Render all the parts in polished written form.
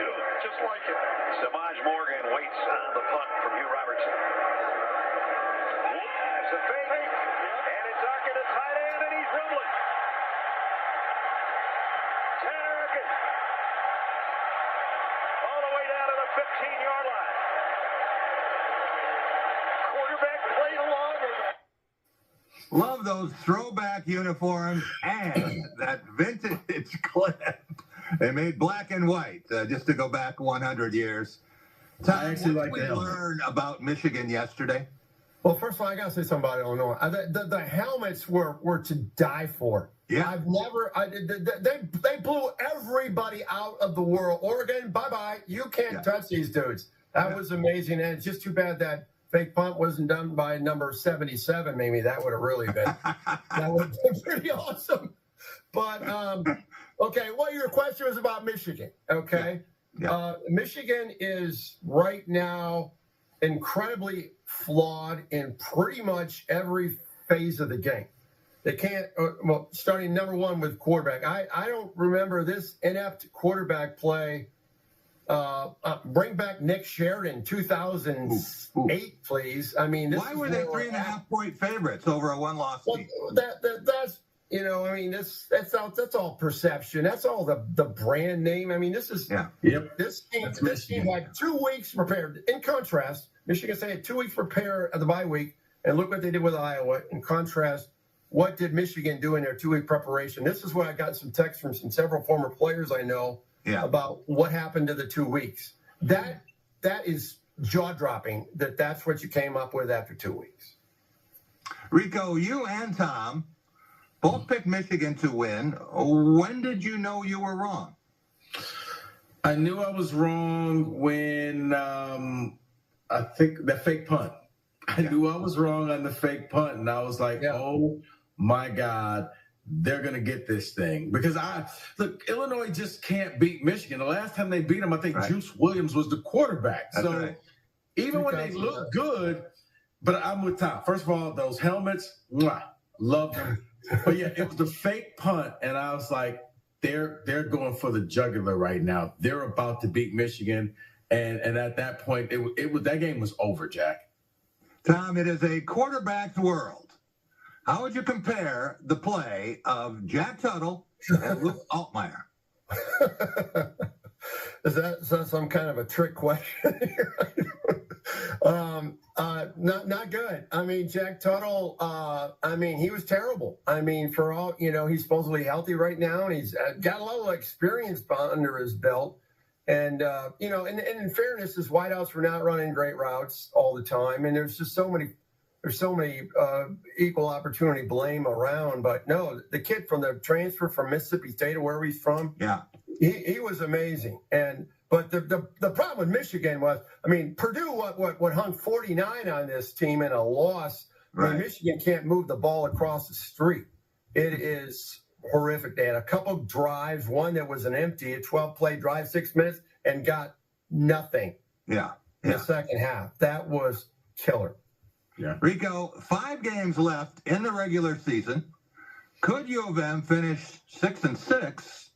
shoot, just like it. Samaj Morgan waits on the punt from Hugh Robertson. It's a fake, and it's Arkin to tight end, and he's rumbling. Tarkin all the way down to the 15-yard line. Quarterback played along. Love those throwback uniforms and that vintage clip. They made black and white just to go back 100 years. Tom, I actually like what the did we helmet. learn about Michigan yesterday? Well, first of all, I got to say something about Illinois. The helmets were to die for. Yeah. They blew everybody out of the world. Oregon, bye-bye. You can't touch these dudes. That was amazing. And it's just too bad that fake punt wasn't done by number 77. Maybe that would have really been, that would have been pretty awesome. But, okay, well, your question was about Michigan, okay? Yeah. Michigan is right now incredibly flawed in pretty much every phase of the game. They can't, well, starting number one with quarterback. I don't remember this inept quarterback play. Bring back Nick Sheridan, 2008, please. I mean, why were they 3.5-point favorites over a one-loss team? That's you know, I mean, that's all perception. That's all the brand name. I mean, this is this team had 2 weeks prepared. In contrast, Michigan State had 2 weeks prepared at the bye week, and look what they did with Iowa. In contrast, what did Michigan do in their 2-week preparation? This is where I got some texts from several former players I know about what happened to the 2 weeks. That is jaw-dropping. That's what you came up with after 2 weeks. Rico, you and Tom both picked Michigan to win. When did you know you were wrong? I knew I was wrong when I think the fake punt. I knew I was wrong on the fake punt, and I was like, oh, my God, they're going to get this thing. Because, look, Illinois just can't beat Michigan. The last time they beat them, I think Juice Williams was the quarterback. Even when they look good, but I'm with Tom. First of all, those helmets, love them. But, yeah, it was the fake punt, and I was like, they're going for the jugular right now. They're about to beat Michigan, and at that point, that game was over, Jack. Tom, it is a quarterback's world. How would you compare the play of Jack Tuttle and Luke Altmaier? Is that some kind of a trick question here? Not good. I mean, Jack Tuttle, he was terrible. I mean, for all, he's supposedly healthy right now, and he's got a lot of experience under his belt. And, and in fairness, his wideouts were not running great routes all the time. And there's so many equal opportunity blame around. But no, the kid from the transfer from Mississippi State or wherever he's from, he was amazing. But the problem with Michigan was, I mean, Purdue what hung 49 on this team in a loss. Right. I mean, Michigan can't move the ball across the street. It is horrific. They had a couple drives, one that was an empty, a 12-play drive, 6 minutes, and got nothing. In the second half. That was killer. Yeah. Rico, 5 games left in the regular season. Could U of M finish 6-6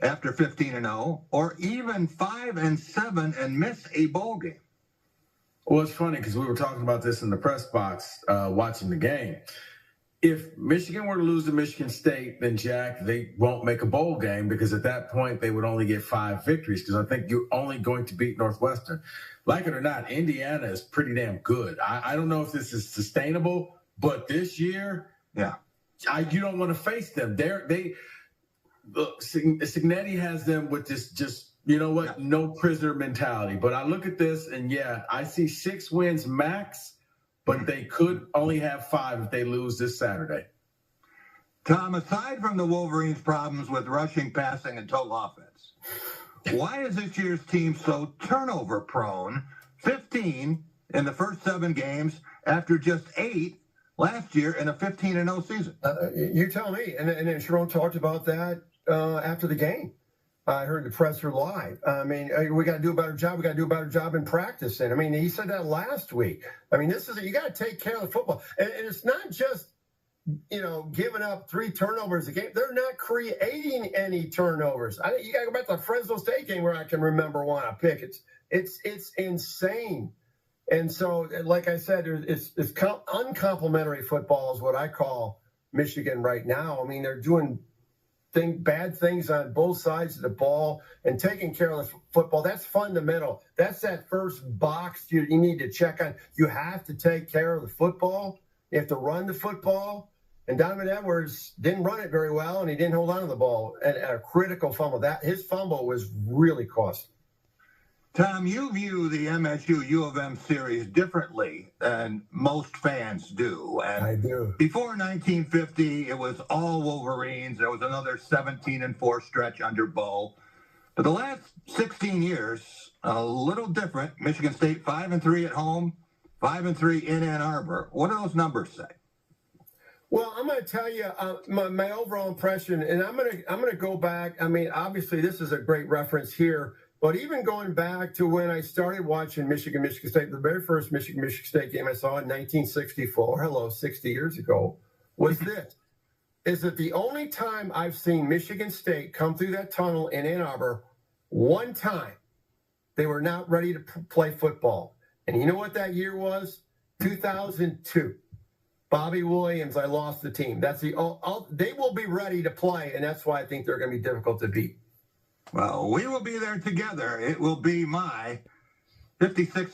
after 15-0, or even 5-7 and miss a bowl game? Well, it's funny because we were talking about this in the press box watching the game. If Michigan were to lose to Michigan State, then, Jack, they won't make a bowl game because at that point they would only get 5 victories because I think you're only going to beat Northwestern. Like it or not, Indiana is pretty damn good. I don't know if this is sustainable, but this year, you don't want to face them. Signetti has them with this just, no prisoner mentality. But I look at this and, I see 6 wins max. But they could only have 5 if they lose this Saturday. Tom, aside from the Wolverines' problems with rushing, passing, and total offense, why is this year's team so turnover-prone? 15 in the first 7 games after just 8 last year in a 15-0 season. You tell me. And Sharon talked about that after the game. I heard the presser live. I mean, we got to do a better job. We got to do a better job in practicing. I mean, he said that last week. I mean, you got to take care of the football. And it's not just giving up 3 turnovers a game. They're not creating any turnovers. You got to go back to the Fresno State game where I can remember one I pick. It's insane. And so, like I said, it's uncomplimentary football is what I call Michigan right now. I mean, they're doing bad things on both sides of the ball and taking care of the football. That's fundamental. That's that first box you need to check on. You have to take care of the football. You have to run the football. And Donovan Edwards didn't run it very well, and he didn't hold on to the ball at a critical fumble. His fumble was really costly. Tom, you view the MSU U of M series differently than most fans do. And I do. Before 1950, it was all Wolverines. There was another 17-4 stretch under Bo. But the last 16 years, a little different. Michigan State 5-3 at home, 5-3 in Ann Arbor. What do those numbers say? Well, I'm going to tell you my overall impression, and I'm going to go back. I mean, obviously, this is a great reference here. But even going back to when I started watching Michigan State, the very first Michigan State game I saw in 1964, 60 years ago, was this. Is that the only time I've seen Michigan State come through that tunnel in Ann Arbor, one time they were not ready to play football. And you know what that year was? 2002. Bobby Williams, I lost the team. That's they will be ready to play, and that's why I think they're going to be difficult to beat. Well, we will be there together. It will be my 56th